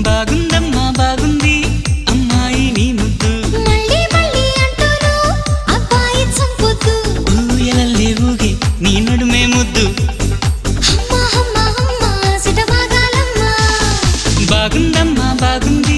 బాగుందమ్మా బాగుంది అమ్మాయి నీ ముద్దు మళ్ళీ మళ్ళీ అంటూను అబ్బాయి చంపొద్దు ఊయలల్లే ఊగే నీ నడుమే ముద్దు అమ్మా అమ్మా అమ్మా సిటబాగాలమ్మా బాగుందమ్మా బాగుంది